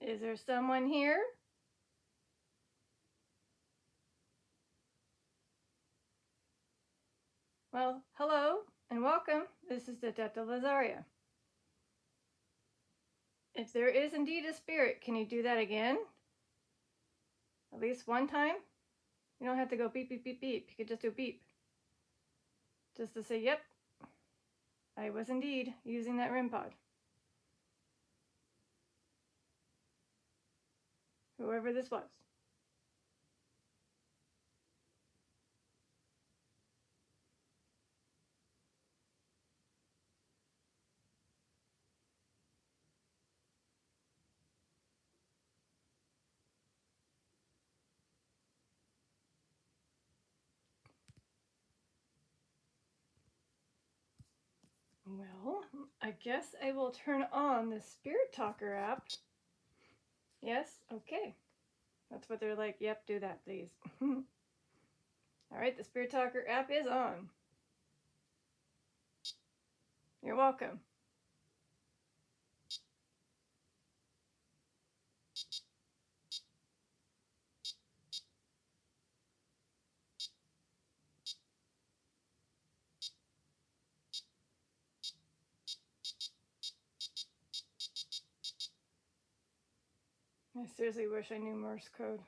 Is there someone here? Well, hello and welcome. This is the Detta Lazaria. If there is indeed a spirit, can you do that again? At least one time? You don't have to go beep, beep, beep, beep. You could just do beep. Just to say, yep, I was indeed using that REM pod. Whoever this was. Well, I guess I will turn on the Spirit Talker app. Yes? Okay. That's what they're like. Yep, do that, please. All right, the Spirit Talker app is on. You're welcome. I seriously wish I knew Morse code.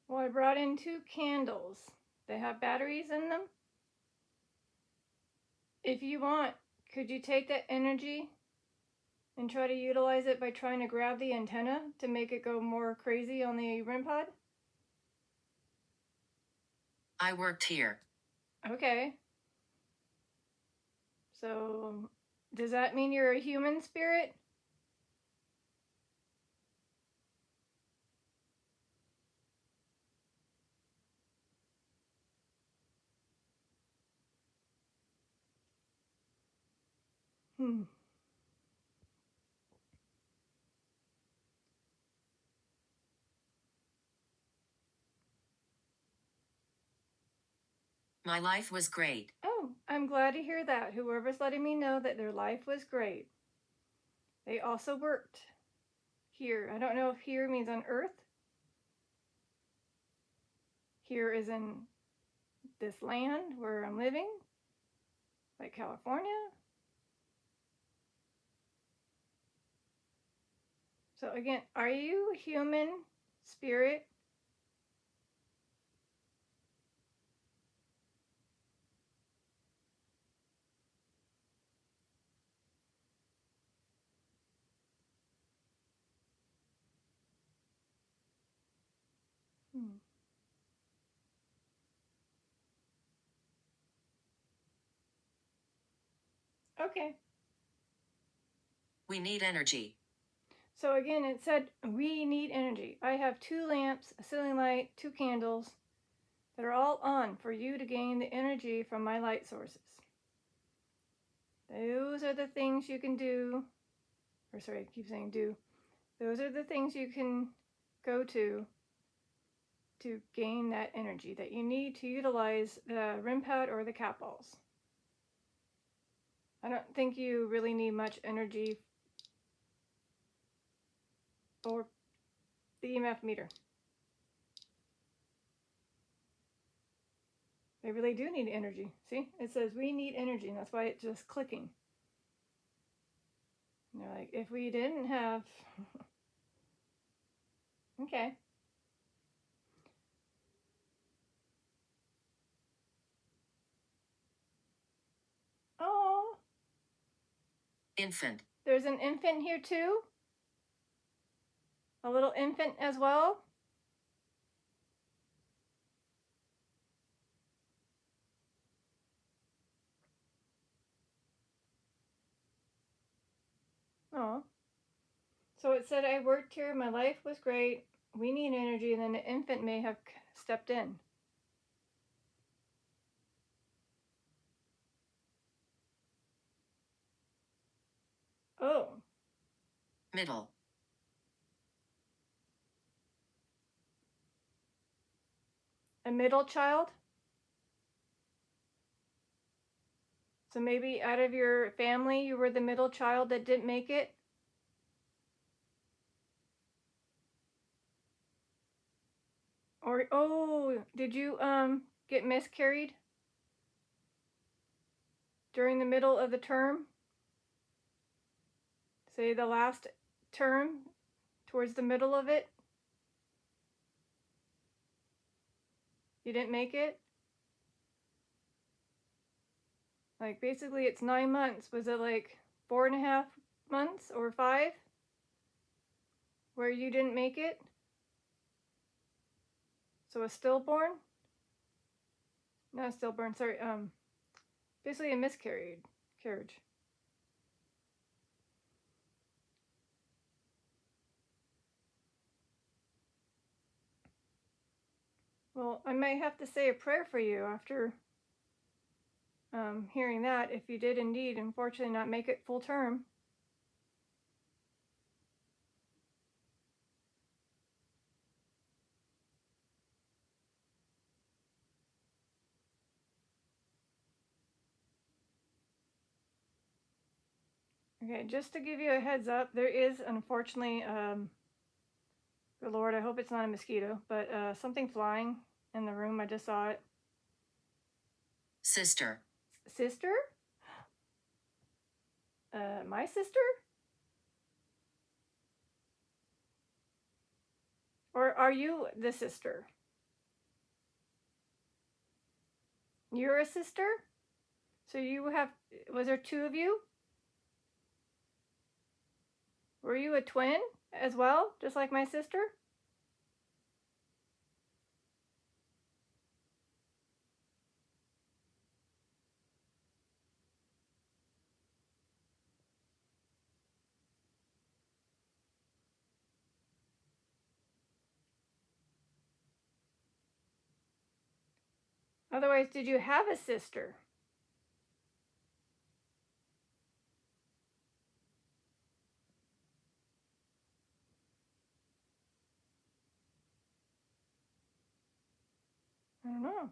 Well, I brought in 2 candles. They have batteries in them. If you want, could you take that energy and try to utilize it by trying to grab the antenna to make it go more crazy on the REM pod? I worked here. Okay. So, does that mean you're a human spirit? Hmm. My life was great. Oh, I'm glad to hear that. Whoever's letting me know that their life was great. They also worked here. I don't know if here means on Earth. Here is in this land where I'm living, like California. So again, are you a human spirit? Hmm. Okay. We need energy. So again, it said we need energy. I have 2 lamps, a ceiling light, 2 candles that are all on for you to gain the energy from my light sources. Those are the things you can do, or sorry, I keep saying do. Those are the things you can go to gain that energy that you need to utilize the REM pad or the cat balls. I don't think you really need much energy or the EMF meter. They really do need energy. See, it says we need energy, and that's why it's just clicking. And they're like, if we didn't have, okay. Oh, Infant. there's an infant here too. A little infant as well. Oh. So it said I worked here, my life was great, we need energy, and then the infant may have stepped in. Oh. Middle. a middle child? So maybe out of your family, you were the middle child that didn't make it? Or, oh, did you get miscarried during the middle of the term? Say the last term, towards the middle of it? You didn't make it? Like, basically, it's 9 months. Was it like 4.5 months or 5 where you didn't make it? So a stillborn? Not a stillborn, sorry. Basically a miscarriage. Carriage. Well, I might have to say a prayer for you after hearing that, if you did indeed, unfortunately, not make it full term. Okay, just to give you a heads up, there is unfortunately, good Lord, I hope it's not a mosquito, but something flying in the room. I just saw it. Sister. Sister? My sister? Or are you the sister? You're a sister? So you have, was there 2 of you? Were you a twin as well, just like my sister? Otherwise, did you have a sister? I don't know.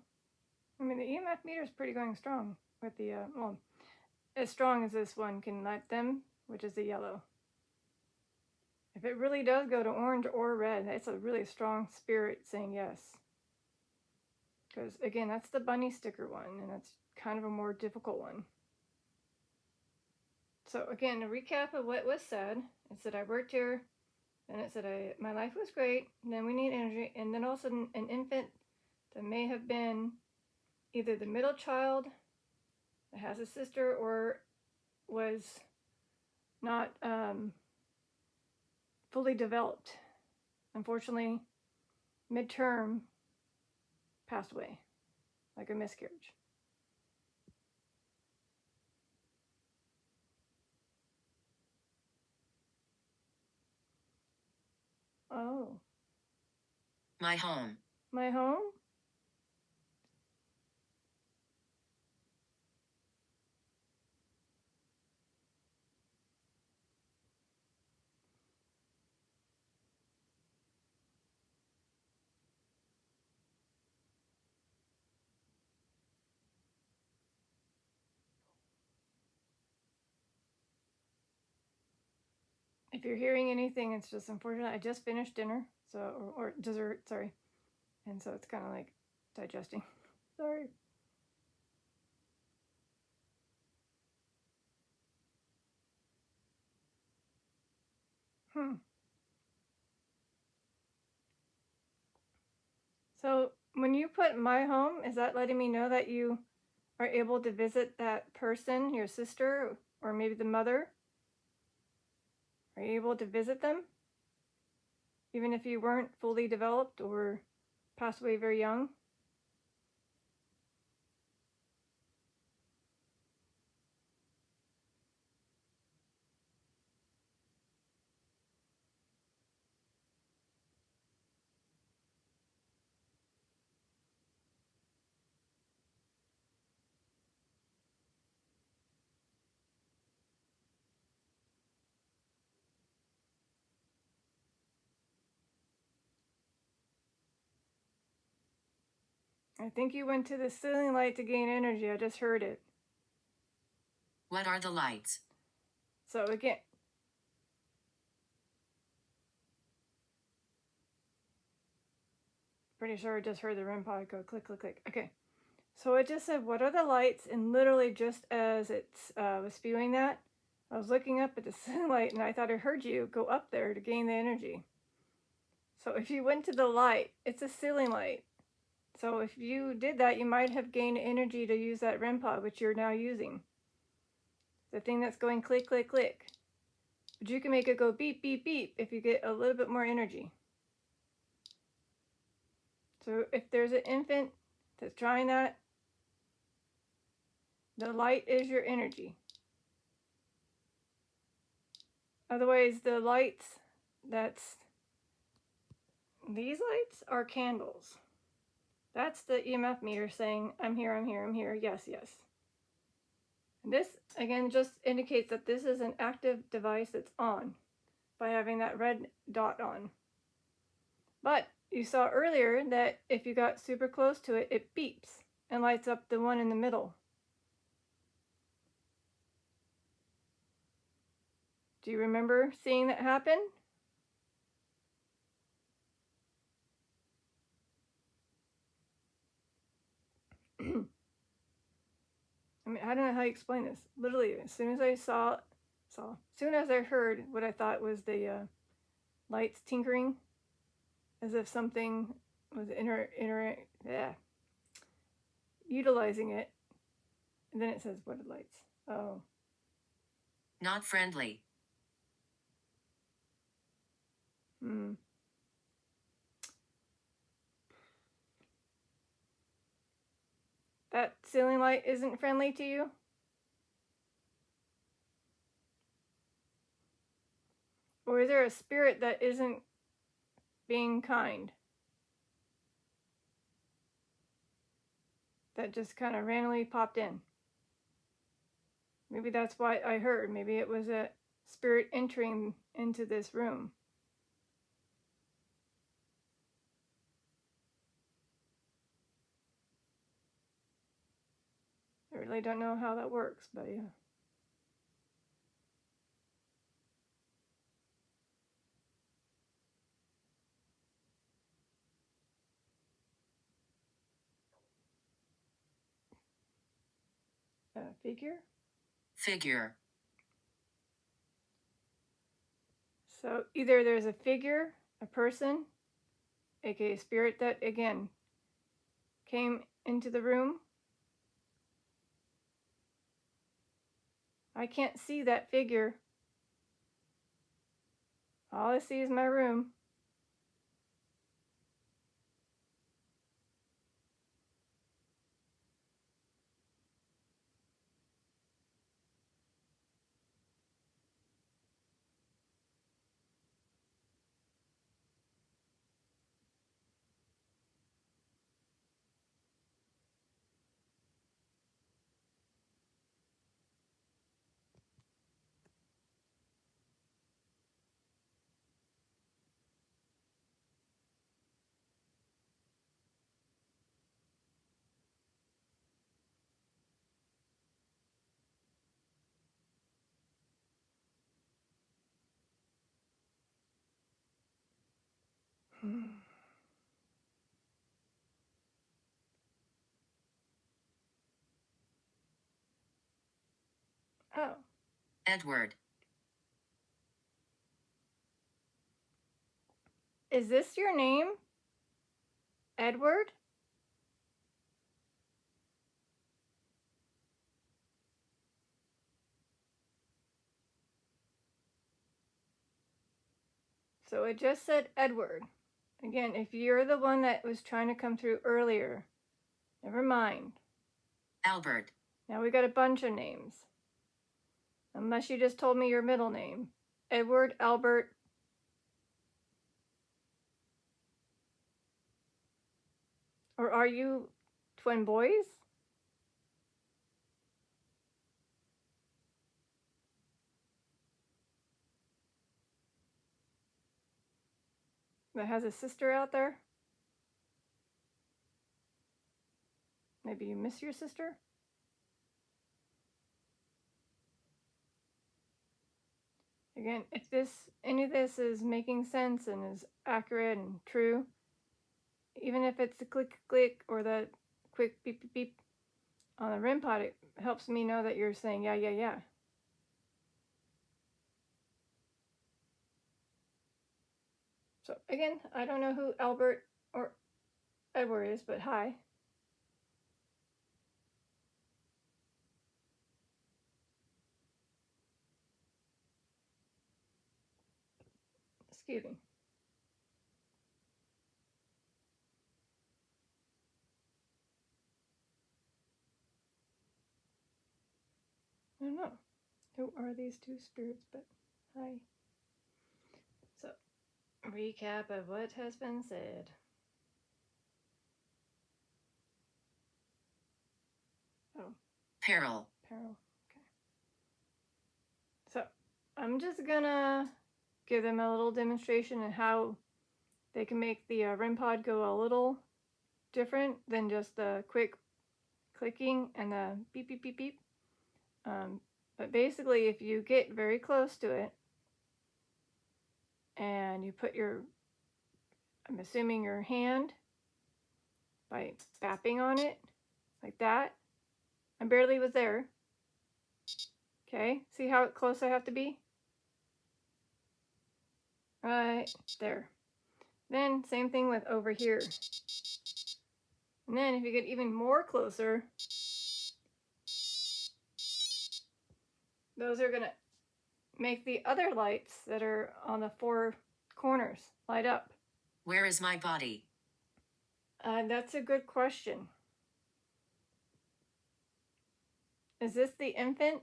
I mean, the EMF meter is pretty going strong with the, well, as strong as this one can let them, which is the yellow. If it really does go to orange or red, it's a really strong spirit saying yes. Because, again, that's the bunny sticker one, and that's kind of a more difficult one. So, again, a recap of what was said. It said I worked here, and it said my life was great, and then we need energy, and then also an infant that may have been either the middle child that has a sister or was not fully developed. Unfortunately, midterm passed away, like a miscarriage. Oh. My home. My home? If you're hearing anything, it's just unfortunate. I just finished dinner, so or dessert, sorry, and so it's kind of like digesting. Sorry. So when you put my home, is that letting me know that you are able to visit that person, your sister, or maybe the mother? Are you able to visit them? Even if you weren't fully developed or passed away very young? I think you went to the ceiling light to gain energy. I just heard it. What are the lights? So again, pretty sure I just heard the REM pod go click, click, click. Okay. So it just said, what are the lights? And literally just as it was spewing that, I was looking up at the ceiling light and I thought I heard you go up there to gain the energy. So if you went to the light, it's a ceiling light. So if you did that, you might have gained energy to use that REM pod, which you're now using. The thing that's going click, click, click. But you can make it go beep, beep, beep if you get a little bit more energy. So if there's an infant that's trying that, the light is your energy. Otherwise, the lights, these lights are candles. That's the EMF meter saying, I'm here, I'm here, I'm here, yes, yes. And this, again, just indicates that this is an active device that's on by having that red dot on. But you saw earlier that if you got super close to it, it beeps and lights up the one in the middle. Do you remember seeing that happen? I mean, I don't know how you explain this. Literally, as soon as I as soon as I heard what I thought was the lights tinkering, as if something was utilizing it, and then it says, what are lights? Oh. Not friendly. That ceiling light isn't friendly to you? Or is there a spirit that isn't being kind? That just kind of randomly popped in? Maybe that's why I heard. Maybe it was a spirit entering into this room. I really don't know how that works, but yeah. Figure? Figure. So either there's a figure, a person, aka spirit that, again, came into the room. I can't see that figure. All I see is my room. Oh. Edward. Is this your name? Edward? So it just said Edward. Again, if you're the one that was trying to come through earlier, never mind. Albert. Now we got a bunch of names. Unless you just told me your middle name. Edward, Albert. Or are you twin boys? That has a sister out there? Maybe you miss your sister? Again, if any of this is making sense and is accurate and true, even if it's the click click or the quick beep beep beep on the REM pod, it helps me know that you're saying yeah, yeah, yeah. So again, I don't know who Albert or Edward is, but hi. Excuse me. I don't know. Who are these two spirits? But hi. So, recap of what has been said. Oh, Peril. peril. Okay. So, I'm just gonna give them a little demonstration of how they can make the REM pod go a little different than just the quick clicking and the beep beep beep beep. But basically, if you get very close to it and you put I'm assuming your hand by bapping on it like that. I barely was there. Okay, see how close I have to be? Right there. Then same thing with over here. And then if you get even more closer, those are gonna make the other lights that are on the four corners light up. Where is my body? That's a good question. Is this the infant?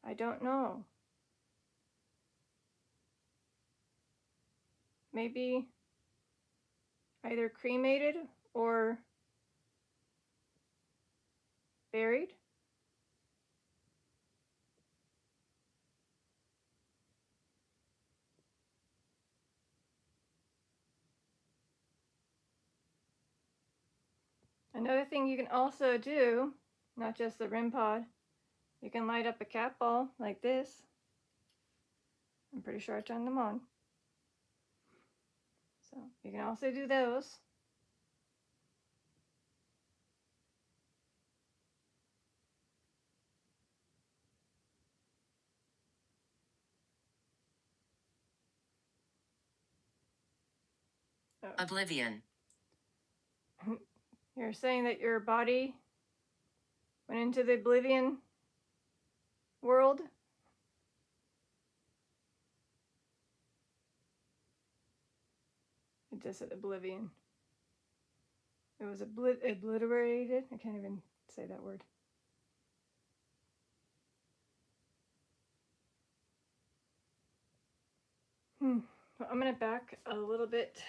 I don't know. Maybe either cremated or buried? Another thing you can also do, not just the REM pod, you can light up a cat ball like this. I'm pretty sure I turned them on. So you can also do those. Oh. Oblivion. You're saying that your body went into the oblivion world? It just said oblivion. It was obliterated. I can't even say that word. Well, I'm going to back a little bit.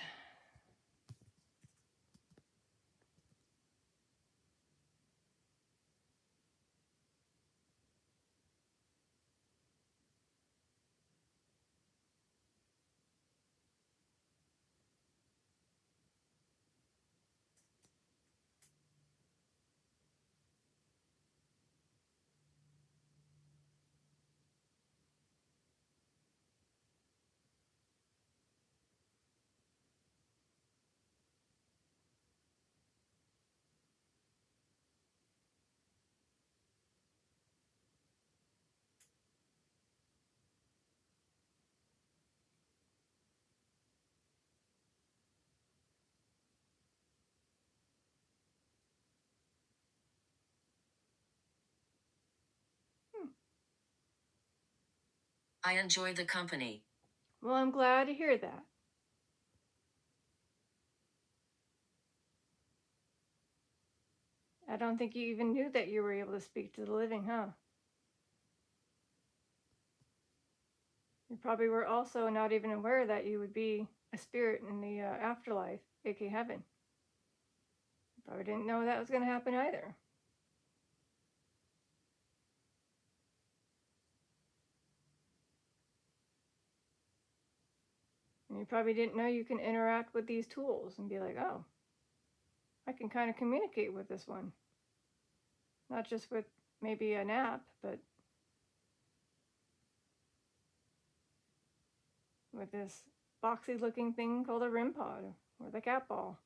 I enjoy the company. Well, I'm glad to hear that. I don't think you even knew that you were able to speak to the living, huh? You probably were also not even aware that you would be a spirit in the afterlife, aka heaven. You probably didn't know that was going to happen either. And you probably didn't know you can interact with these tools and be like, oh, I can kind of communicate with this one. Not just with maybe an app, but with this boxy looking thing called a REM pod, or the cat ball,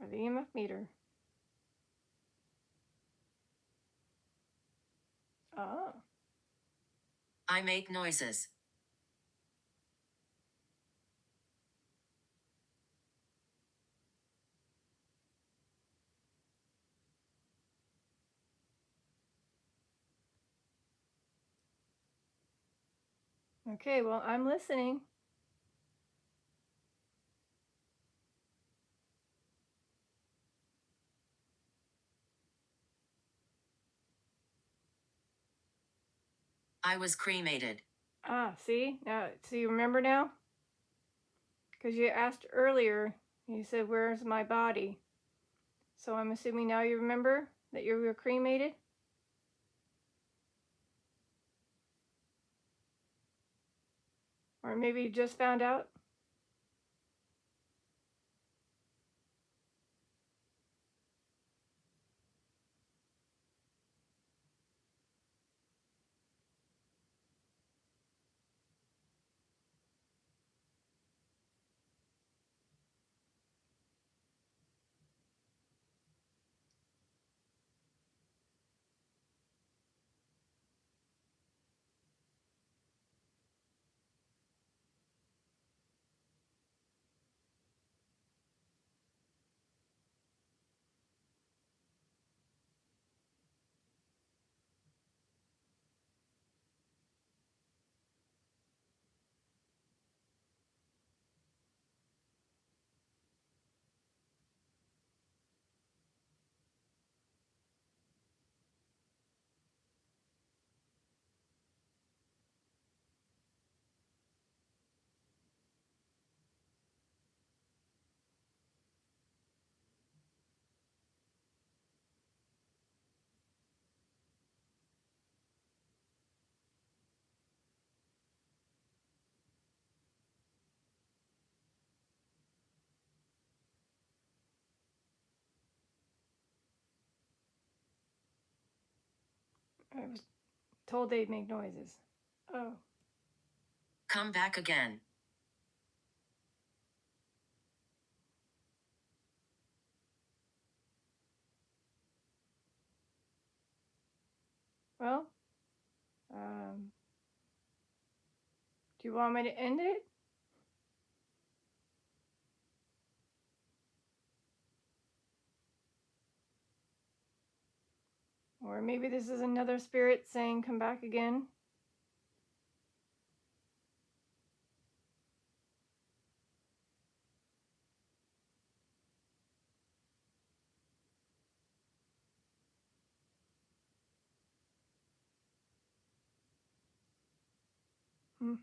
or the EMF meter. Ah. I make noises. Okay, well, I'm listening. I was cremated. Ah, see? Now, so you remember now? Because you asked earlier, you said, where's my body? So I'm assuming now you remember that you were cremated? Or maybe you just found out? I was told they'd make noises. Oh. Come back again. Well, do you want me to end it? Or maybe this is another spirit saying, come back again? Hmm.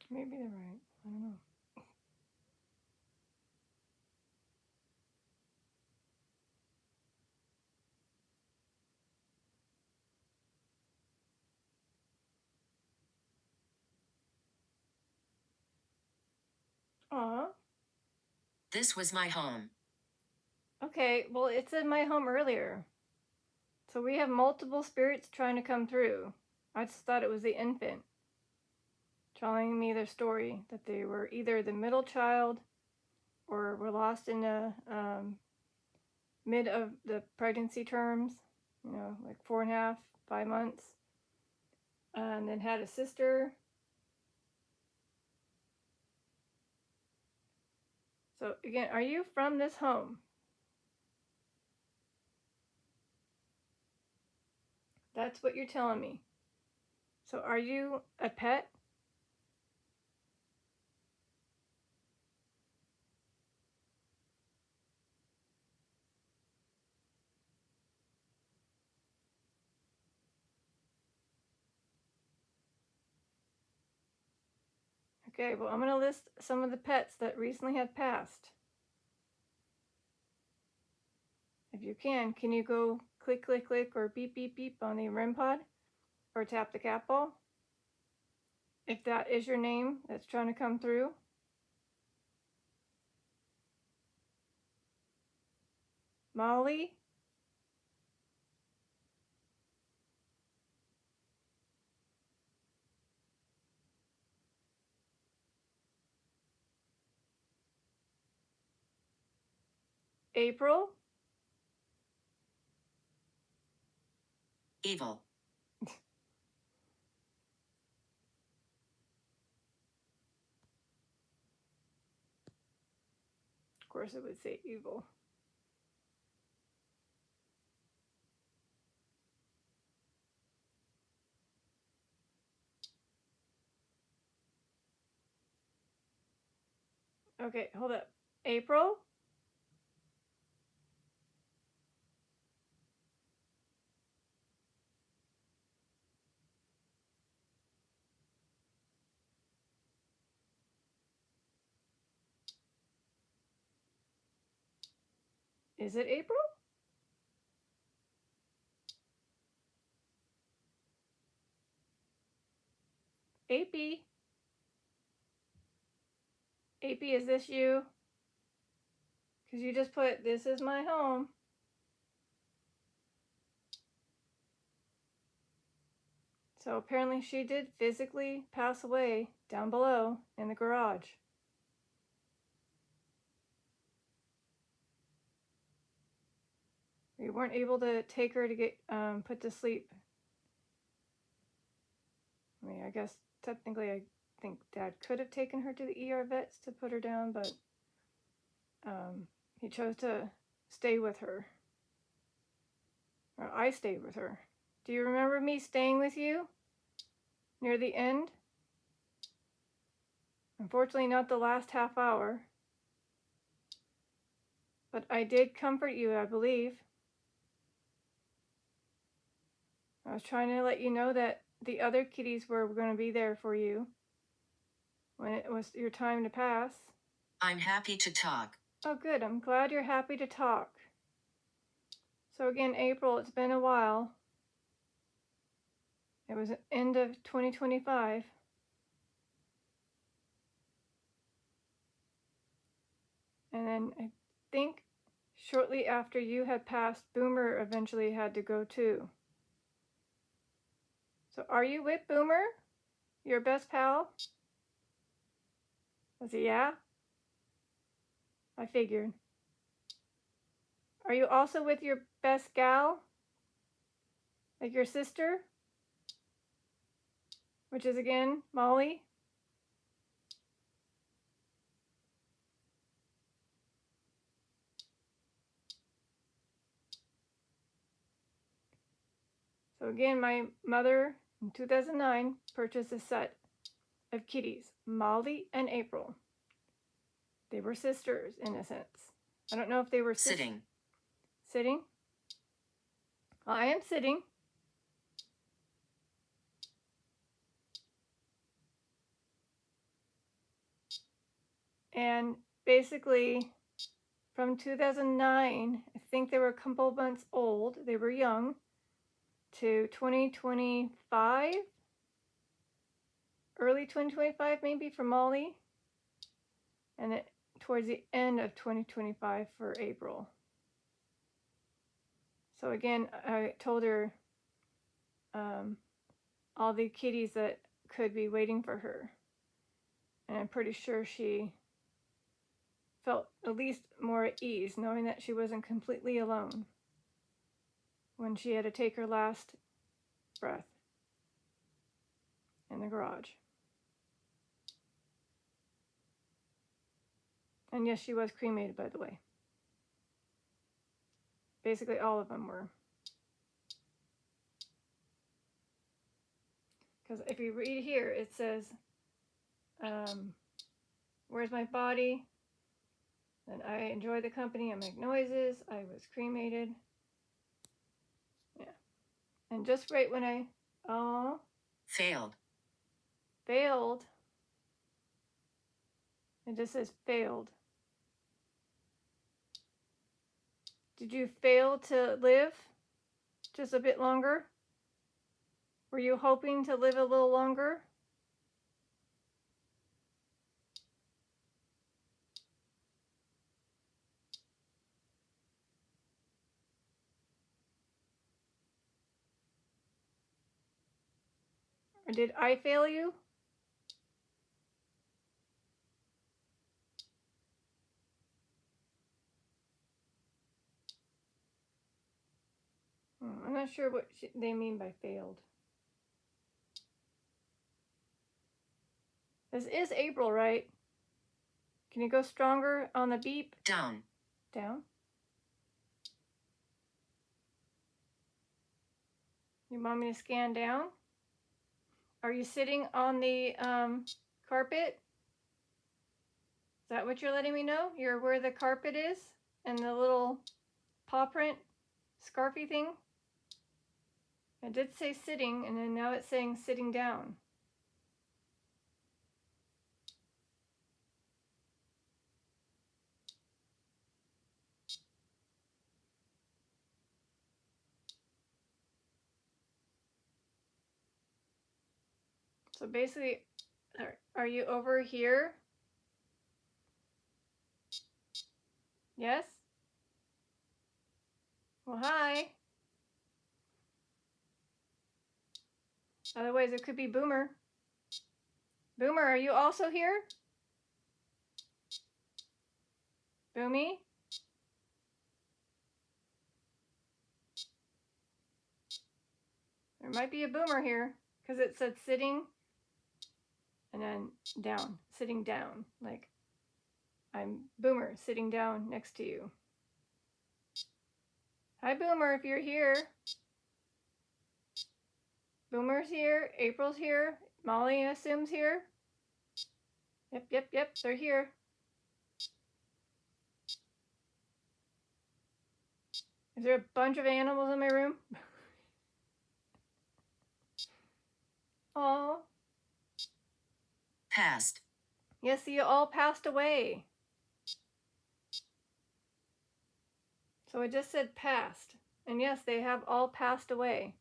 Maybe they're right. I don't know. Aw. This was my home. Okay, well, it said my home earlier. So we have multiple spirits trying to come through. I just thought it was the infant telling me their story, that they were either the middle child or were lost in the mid of the pregnancy terms, like 4.5, 5 months, and then had a sister So again, are you from this home? That's what you're telling me. So are you a pet? Okay, well, I'm going to list some of the pets that recently have passed. If you can you go click, click, click, or beep, beep, beep on the REM pod? Or tap the cat ball? If that is your name that's trying to come through. Molly? April? Evil. Of course it would say evil. Okay, hold up. April? Is it April? AP? AP, is this you? Because you just put, this is my home. So apparently she did physically pass away down below in the garage. We weren't able to take her to get put to sleep. I mean, I guess technically I think Dad could have taken her to the ER vets to put her down, but he chose to stay with her. Or I stayed with her. Do you remember me staying with you near the end? Unfortunately, not the last half hour. But I did comfort you, I believe. I was trying to let you know that the other kitties were going to be there for you when it was your time to pass. I'm happy to talk. Oh, good. I'm glad you're happy to talk. So again, April, it's been a while. It was the end of 2025. And then I think shortly after you had passed, Boomer eventually had to go too. So are you with Boomer? Your best pal? I said, yeah. I figured. Are you also with your best gal? Like your sister? Which is again, Molly? So again, my mother in 2009 purchased a set of kitties, Molly and April. They were sisters in a sense. I don't know if they were Sitting. Sitting? Well, I am sitting. And basically, from 2009, I think they were a couple months old. They were young. To 2025, early 2025 maybe for Molly, and then towards the end of 2025 for April. So again, I told her all the kitties that could be waiting for her, and I'm pretty sure she felt at least more at ease knowing that she wasn't completely alone when she had to take her last breath in the garage. And yes, she was cremated, by the way. Basically, all of them were. Because if you read here, it says, where's my body? And I enjoy the company, I make noises, I was cremated. Yeah. And just right when I, Failed. failed. It just says failed. Did you fail to live just a bit longer? Were you hoping to live a little longer? Or did I fail you? I'm not sure what they mean by failed. This is April, right? Can you go stronger on the beep? Down. Down? You want me to scan down? Are you sitting on the carpet? Is that what you're letting me know? You're where the carpet is? And the little paw print scarfy thing? I did say sitting, and then now it's saying sitting down. So basically, are you over here? Yes? Well, hi. Otherwise, it could be Boomer. Boomer, are you also here? Boomy? There might be a Boomer here, because it said sitting, and then down. Sitting down. Like, I'm Boomer, sitting down next to you. Hi, Boomer, if you're here. Boomer's here. April's here. Molly assumes here. Yep, they're here. Is there a bunch of animals in my room? Oh. Past. Yes, you all passed away. So it just said past. And yes, they have all passed away.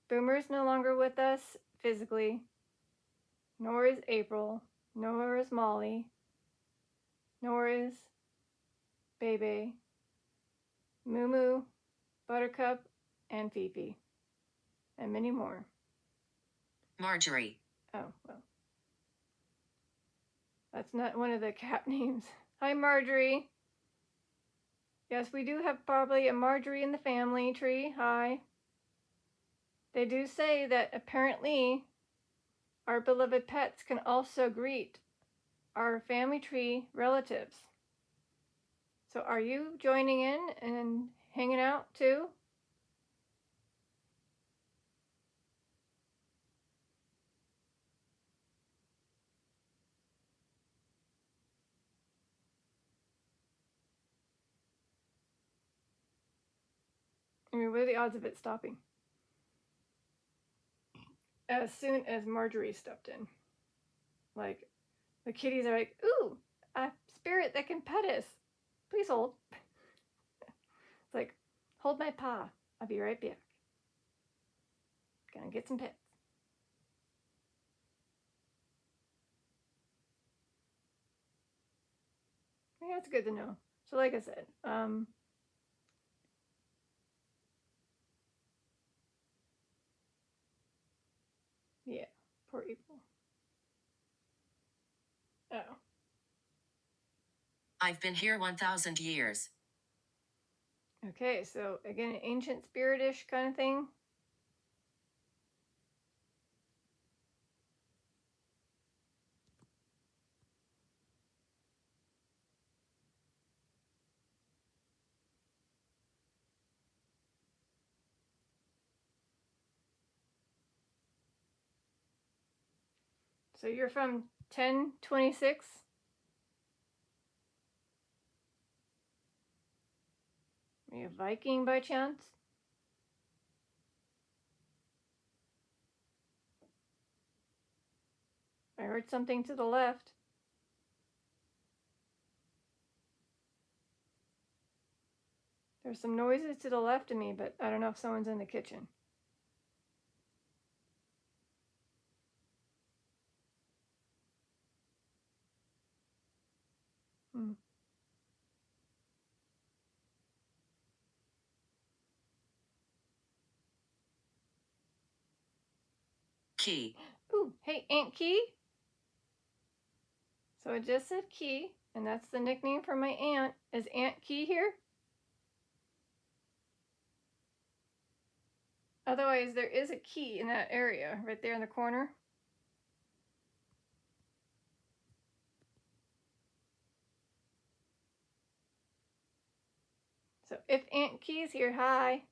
Boomer's no longer with us physically. Nor is April. Nor is Molly. Nor is Bebe, Moo Moo, Buttercup, and Fifi. And many more. Marjorie. Oh, well. That's not one of the cat names. Hi, Marjorie. Yes, we do have probably a Marjorie in the family tree. Hi. They do say that apparently our beloved pets can also greet our family tree relatives. So are you joining in and hanging out too? I mean, what are the odds of it stopping? As soon as Marjorie stepped in. Like, the kitties are like, ooh, a spirit that can pet us. Please hold. It's like, hold my paw. I'll be right back. Gonna get some pets. Yeah, that's good to know. So like I said, yeah, poor April. Oh. I've been here 1,000 years. Okay, so again, an ancient spiritish kind of thing. So you're from 1026? Are you a Viking by chance? I heard something to the left. There's some noises to the left of me, but I don't know if someone's in the kitchen. Key. Ooh, hey, Aunt Key. So it just said Key, and that's the nickname for my aunt. Is Aunt Key here? Otherwise, there is a key in that area, right there in the corner. So if Aunt Key's here, hi.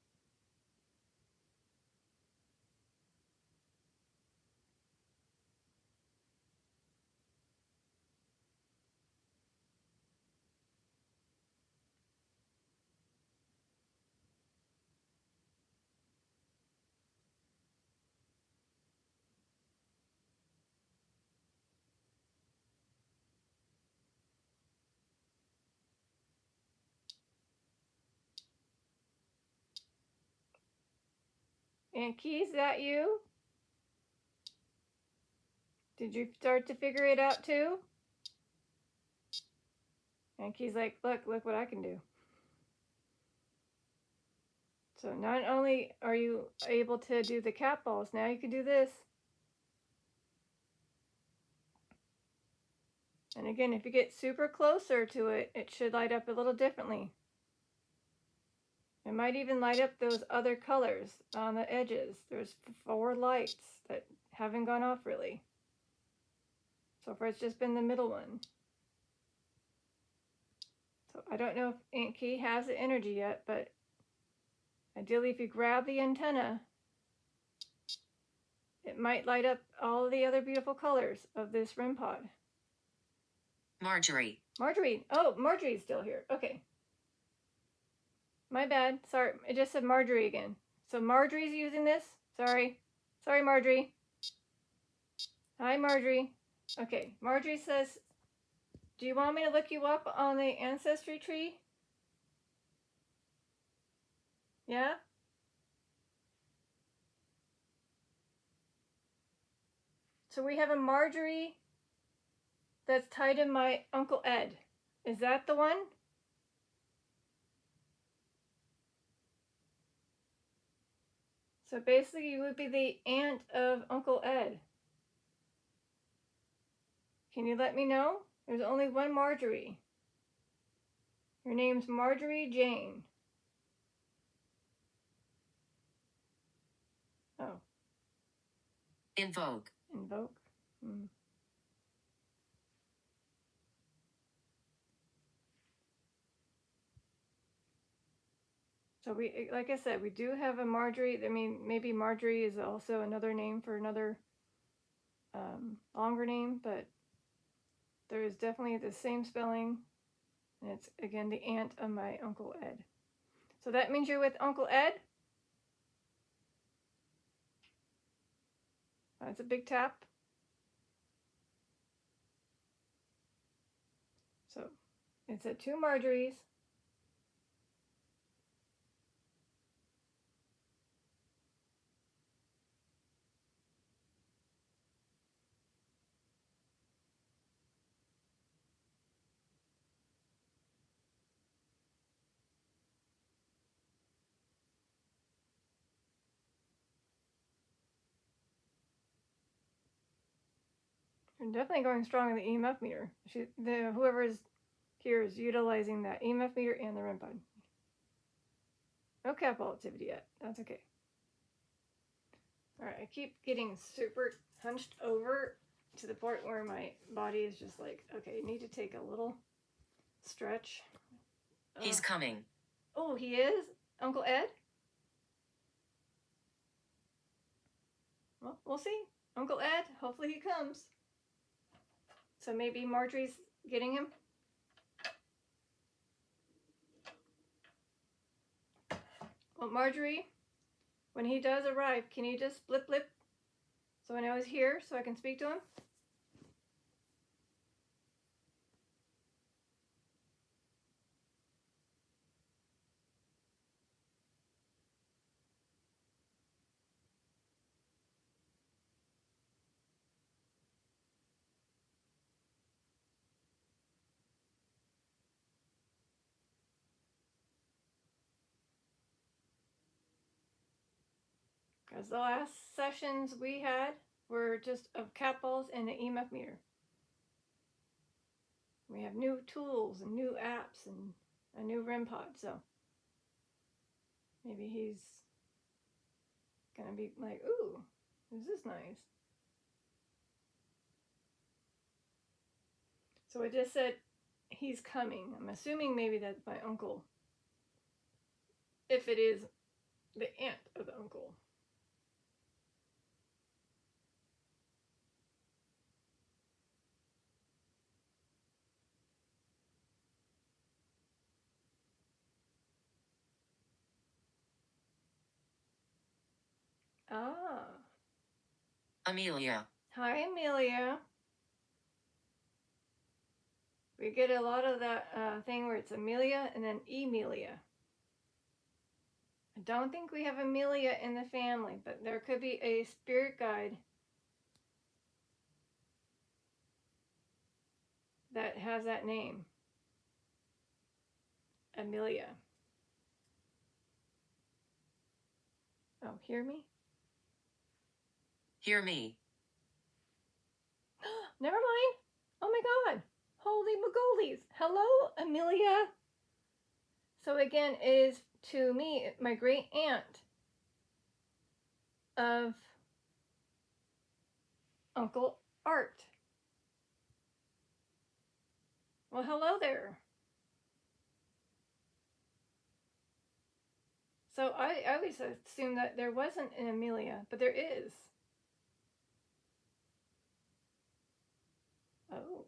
Aunt Key, is that you? Did you start to figure it out too? Aunt Key's like, look what I can do. So not only are you able to do the cat balls, now you can do this. And again, if you get super closer to it, it should light up a little differently. It might even light up those other colors on the edges. There's 4 lights that haven't gone off really. So far it's just been the middle one. So I don't know if Aunt Key has the energy yet, but ideally if you grab the antenna, it might light up all the other beautiful colors of this REM pod. Marjorie. Marjorie. Oh, Marjorie's still here. Okay. My bad. Sorry. It just said Marjorie again. So Marjorie's using this? Sorry. Sorry, Marjorie. Hi, Marjorie. Okay. Marjorie says, do you want me to look you up on the ancestry tree? Yeah? So we have a Marjorie that's tied in my Uncle Ed. Is that the one? So basically you would be the aunt of Uncle Ed. Can you let me know? There's only one Marjorie. Her name's Marjorie Jane. Oh. Invoke. Invoke. So we, like I said, we do have a Marjorie. I mean, maybe Marjorie is also another name for another longer name, but there is definitely the same spelling. And it's, again, the aunt of my Uncle Ed. So that means you're with Uncle Ed? That's a big tap. So it's at 2 Marjories. You're definitely going strong in the EMF meter. Whoever is here is utilizing that EMF meter and the REM pod. No cat ball activity yet. That's okay. All right, I keep getting super hunched over to the point where my body is just like, okay, need to take a little stretch. He's coming. Oh, he is? Uncle Ed? Well, we'll see. Uncle Ed, hopefully he comes. So maybe Marjorie's getting him. Well, Marjorie, when he does arrive, can you just blip blip so I know he's here so I can speak to him? Because the last sessions we had were just of cat balls and the EMF meter. We have new tools and new apps and a new REM pod, so maybe he's gonna be like, ooh, this is nice. So I just said he's coming. I'm assuming maybe that's my uncle. If it is the aunt of the uncle. Ah. Amelia. Hi, Amelia. We get a lot of that thing where it's Amelia and then Emilia. I don't think we have Amelia in the family, but there could be a spirit guide that has that name. Amelia. Oh, hear me? Hear me. Never mind. Oh my God. Holy magolies. Hello, Amelia. So again, is to me my great aunt of Uncle Art. Well, hello there. So I always assumed that there wasn't an Amelia, but there is. Oh.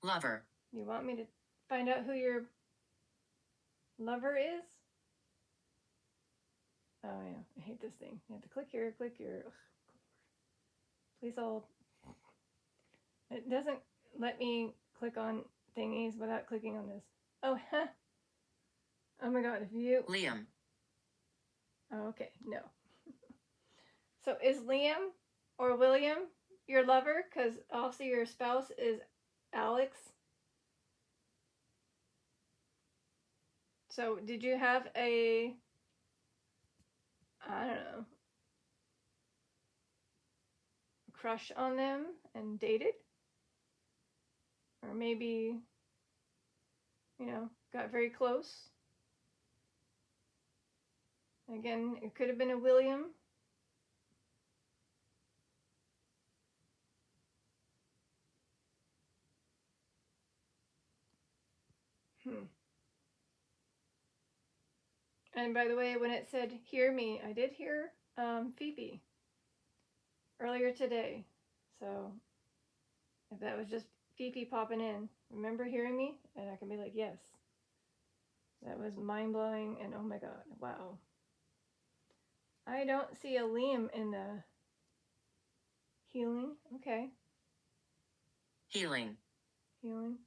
Lover. You want me to find out who your lover is? Oh yeah, I hate this thing. You have to click here, click here. Ugh. Please hold. It doesn't let me click on thingies without clicking on this. Oh, huh. Oh my God, if you... Liam. Oh, okay, no. So is Liam or William your lover? Because also your spouse is Alex. So did you have a, I don't know, crush on them and dated? Or maybe, you know, got very close? Again, it could have been a William. And by the way, when it said hear me, I did hear Phoebe earlier today. So if that was just Phoebe popping in, remember hearing me? And I can be like, yes. That was mind-blowing and oh my God, wow. I don't see a Liam in the healing. Okay. Healing. Healing.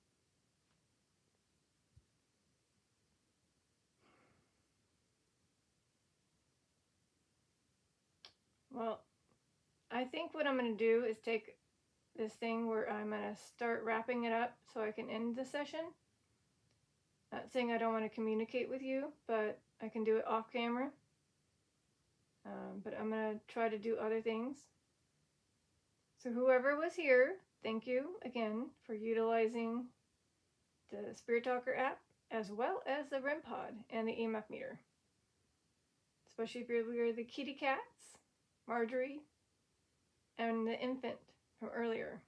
Well, I think what I'm going to do is take this thing where I'm going to start wrapping it up so I can end the session. Not saying I don't want to communicate with you, but I can do it off camera. But I'm going to try to do other things. So whoever was here, thank you again for utilizing the Spirit Talker app as well as the REM pod and the EMF meter. Especially if you're the kitty cats, Marjorie, and the infant from earlier.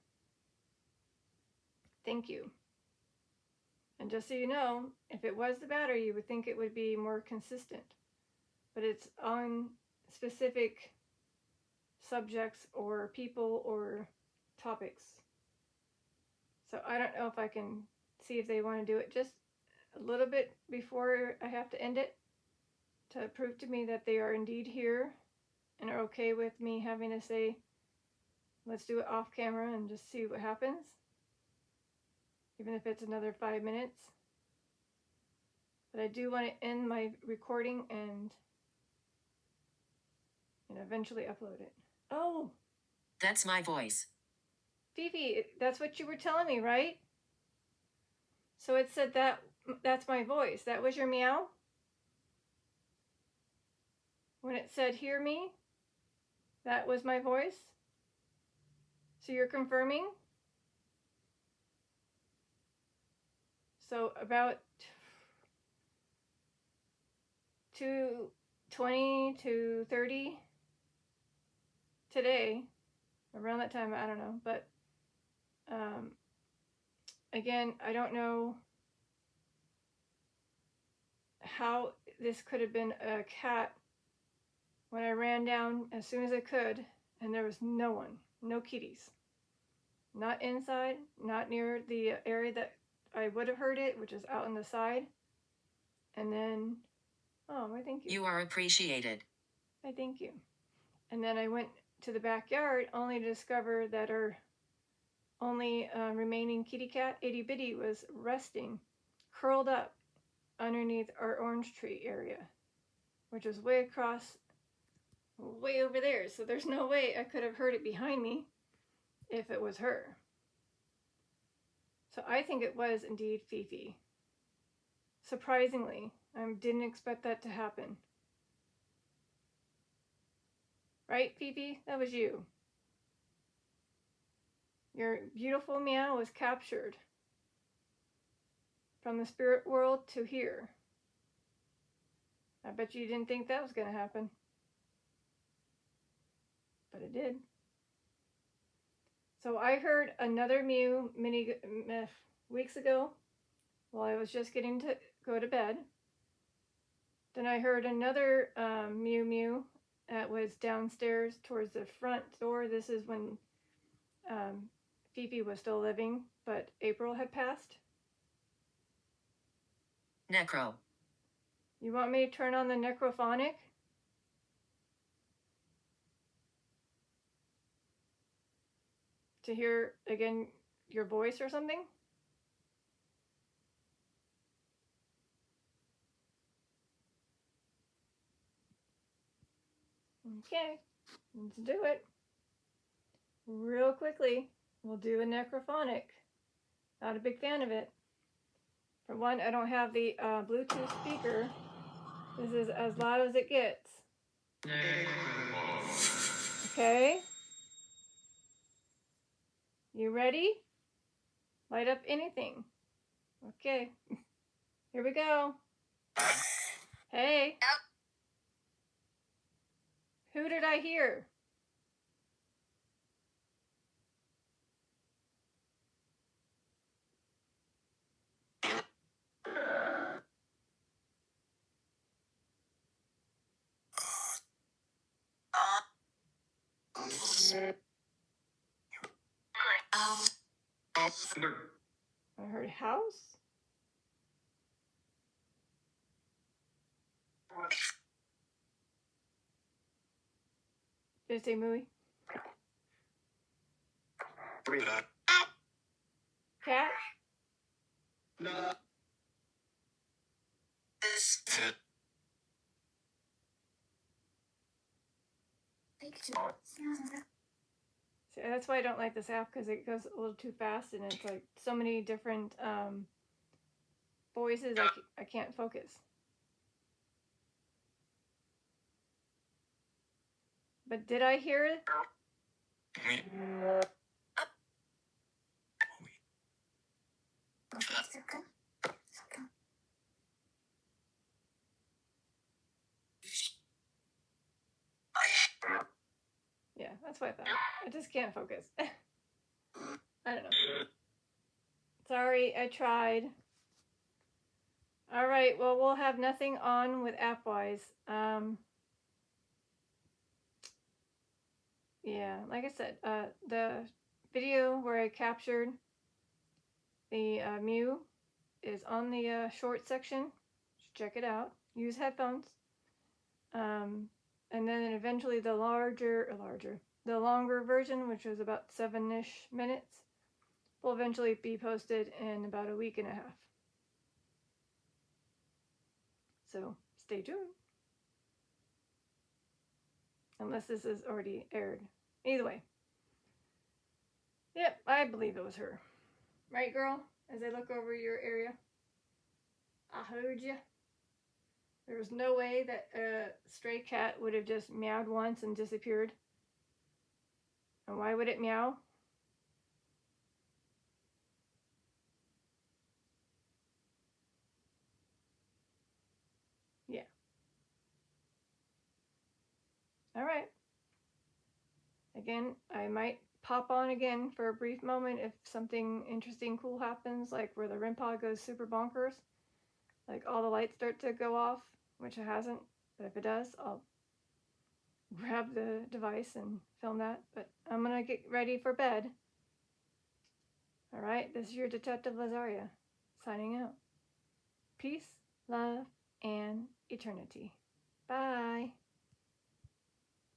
Thank you. And just so you know, if it was the battery, you would think it would be more consistent. But it's on specific subjects or people or topics. So I don't know if I can see if they want to do it just a little bit before I have to end it to prove to me that they are indeed here and are okay with me having to say, let's do it off camera and just see what happens, even if it's another 5 minutes. But I do want to end my recording and eventually upload it. Oh, That's my voice. Fifi, that's what you were telling me, right? So it said that's my voice. That was your meow? When it said hear me, that was my voice? So you're confirming? So about 2:20 to 30 today, around that time, I don't know, but again, I don't know how this could have been a cat when I ran down as soon as I could, and there was no one, no kitties. Not inside, not near the area that I would have heard it, which is out on the side. And then, oh, I thank you. You are appreciated. I thank you. And then I went to the backyard only to discover that our only remaining kitty cat, Itty Bitty, was resting, curled up underneath our orange tree area, which was way across, way over there. So there's no way I could have heard it behind me if it was her. So I think it was indeed Fifi. Surprisingly, I didn't expect that to happen. Right, Fifi? That was you. Your beautiful meow was captured from the spirit world to here. I bet you didn't think that was going to happen. But it did. So I heard another mew many weeks ago while I was just getting to go to bed. Then I heard another mew mew that was downstairs towards the front door. This is when Fifi was still living, but April had passed. Necro. You want me to turn on the necrophonic? To hear, again, your voice or something? Okay, let's do it. Real quickly, we'll do a necrophonic. Not a big fan of it. For one, I don't have the Bluetooth speaker. This is as loud as it gets. Okay? You ready? Light up anything. Okay. Here we go. Hey. Who did I hear? I heard house. Did it say mooey? Cat? See, that's why I don't like this app, because it goes a little too fast and it's like so many different voices. I can't focus. But did I hear it? Yeah, that's what I thought. I just can't focus. I don't know. Sorry, I tried. All right, well, we'll have nothing on with AppWise. Yeah, like I said, the video where I captured The Mew is on the short section. Check it out. Use headphones. And then eventually the longer version, which was about 7-ish minutes, will eventually be posted in about a week and a half. So stay tuned. Unless this is already aired. Either way. Yep, I believe it was her. Right, girl? As I look over your area. I heard you. There was no way that a stray cat would have just meowed once and disappeared. And why would it meow? Yeah. Alright. Again, I might pop on again for a brief moment if something interesting, cool happens, like where the REM pod goes super bonkers. Like all the lights start to go off, which it hasn't. But if it does, I'll grab the device and film that. But I'm going to get ready for bed. Alright, this is your Detective Lazaria, signing out. Peace, love, and eternity. Bye.